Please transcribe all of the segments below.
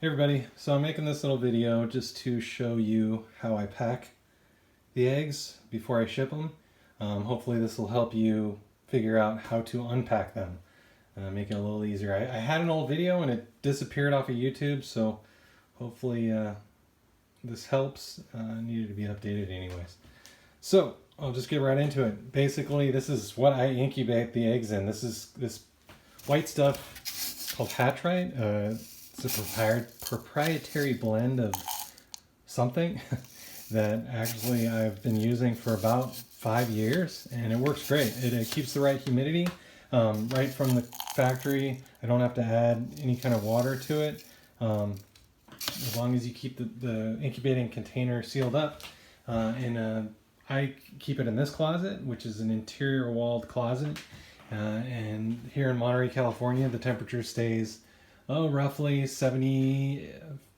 Hey everybody, so I'm making this little video just to show you how I pack the eggs before I ship them. Hopefully this will help you figure out how to unpack them, make it a little easier. I had an old video and it disappeared off of YouTube, so hopefully this helps. Needed to be updated anyways. So I'll just get right into it. Basically this is what I incubate the eggs in. This is this white stuff called Hatchite. It's a proprietary blend of something that actually I've been using for about 5 years, and it works great. It keeps the right humidity right from the factory. I don't have to add any kind of water to it, as long as you keep the incubating container sealed up. I keep it in this closet, which is an interior walled closet, and here in Monterey, California, the temperature stays roughly 70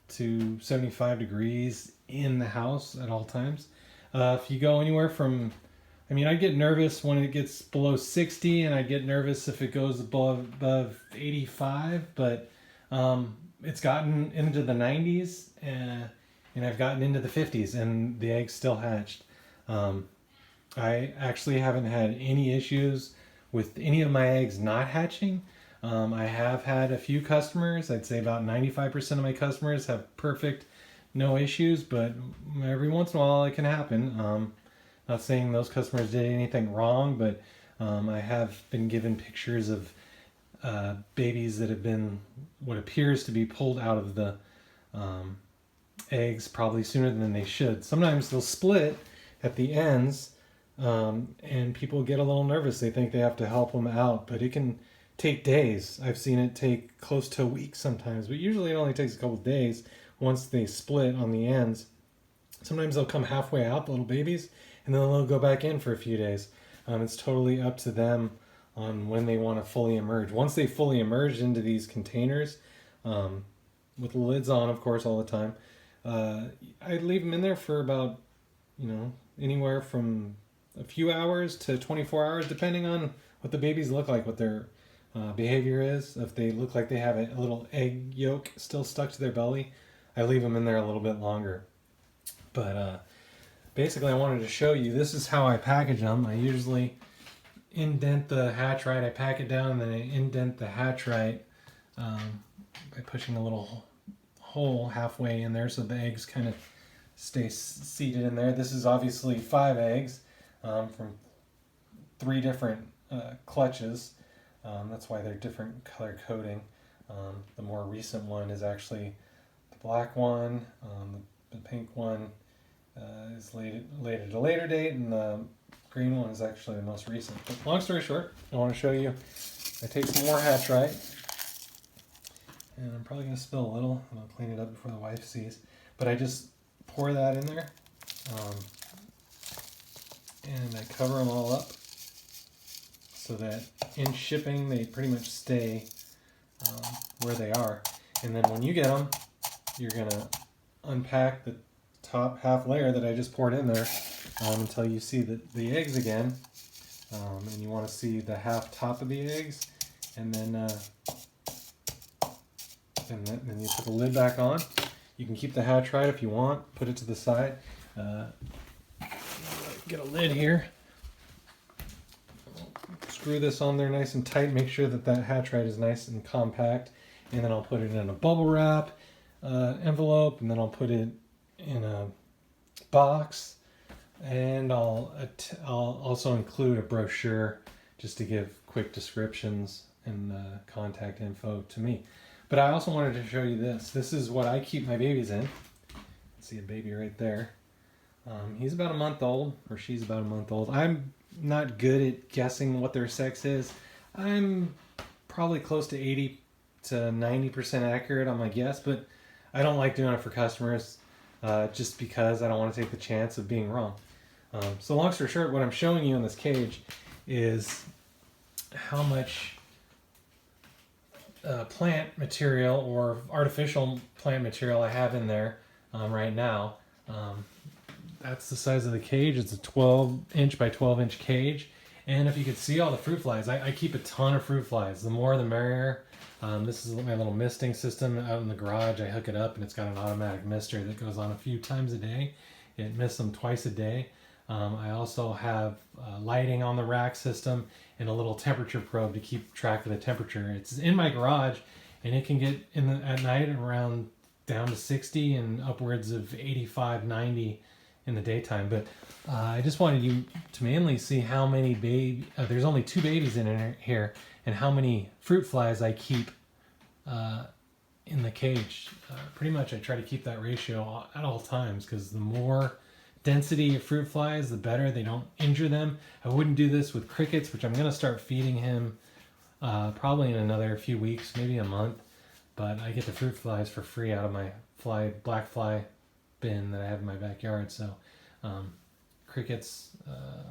to 75 degrees in the house at all times. If you go anywhere from, I get nervous when it gets below 60, and I get nervous if it goes above 85, but it's gotten into the 90s, and I've gotten into the 50s, and the eggs still hatched. I actually haven't had any issues with any of my eggs not hatching. I have had a few customers, I'd say about 95% of my customers have perfect, no issues, but every once in a while it can happen. Not saying those customers did anything wrong, but I have been given pictures of babies that have been what appears to be pulled out of the eggs probably sooner than they should. Sometimes they'll split at the ends, and people get a little nervous. They think they have to help them out, but it can take days. I've seen it take close to a week sometimes, but usually it only takes a couple of days once they split on the ends. Sometimes they'll come halfway out, the little babies, and then they'll go back in for a few days. It's totally up to them on when they want to fully emerge. Once they fully emerge into these containers, with the lids on, of course, all the time, I leave them in there for about, anywhere from a few hours to 24 hours, depending on what the babies look like, what their behavior is. If they look like they have a little egg yolk still stuck to their belly, I leave them in there a little bit longer. But basically I wanted to show you, this is how I package them. I usually indent the hatch right, I pack it down, and then I indent the hatch right by pushing a little hole halfway in there so the eggs kind of stay seated in there. This is obviously 5 eggs from 3 different clutches. That's why they're different color coding. The more recent one is actually the black one. The pink one is laid at a later date, and the green one is actually the most recent. But long story short, I want to show you. I take some more Hatchite, and I'm probably going to spill a little, and I'll clean it up before the wife sees. But I just pour that in there, and I cover them all up, so that in shipping they pretty much stay where they are. And then when you get them, you're gonna unpack the top half layer that I just poured in there until you see the eggs again, and you want to see the half top of the eggs, and then you put the lid back on. You can keep the hatch right if you want, put it to the side. Get a lid here. Screw this on there nice and tight. Make sure that Hatchite is nice and compact, and then I'll put it in a bubble wrap envelope, and then I'll put it in a box, and I'll also include a brochure just to give quick descriptions and contact info to me. But I also wanted to show you this. This is what I keep my babies in. See a baby right there. He's about a month old, or she's about a month old. I'm not good at guessing what their sex is. I'm probably close to 80 to 90% accurate on my guess, but I don't like doing it for customers just because I don't want to take the chance of being wrong. So long story short, what I'm showing you in this cage is how much plant material or artificial plant material I have in there right now. That's the size of the cage. It's a 12-inch by 12-inch cage, And if you could see all the fruit flies, I keep a ton of fruit flies. The more the merrier. This is my little misting system out in the garage. I hook it up and it's got an automatic mister that goes on a few times a day. It mists them twice a day. I also have lighting on the rack system and a little temperature probe to keep track of the temperature. It's in my garage and it can get at night around down to 60 and upwards of 85, 90 in the daytime. But I just wanted you to mainly see how many there's only 2 babies in here, and how many fruit flies I keep in the cage. Pretty much I try to keep that ratio at all times, because the more density of fruit flies, the better. They don't injure them. I wouldn't do this with crickets, which I'm going to start feeding him probably in another few weeks, maybe a month. But I get the fruit flies for free out of my black fly bin that I have in my backyard. So crickets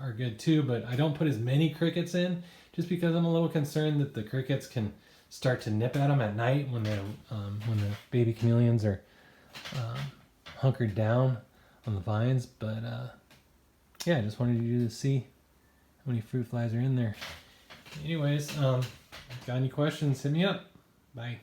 are good too, but I don't put as many crickets in, just because I'm a little concerned that the crickets can start to nip at them at night when the baby chameleons are hunkered down on the vines. But yeah, I just wanted you to see how many fruit flies are in there. Anyways, got any questions, hit me up. Bye.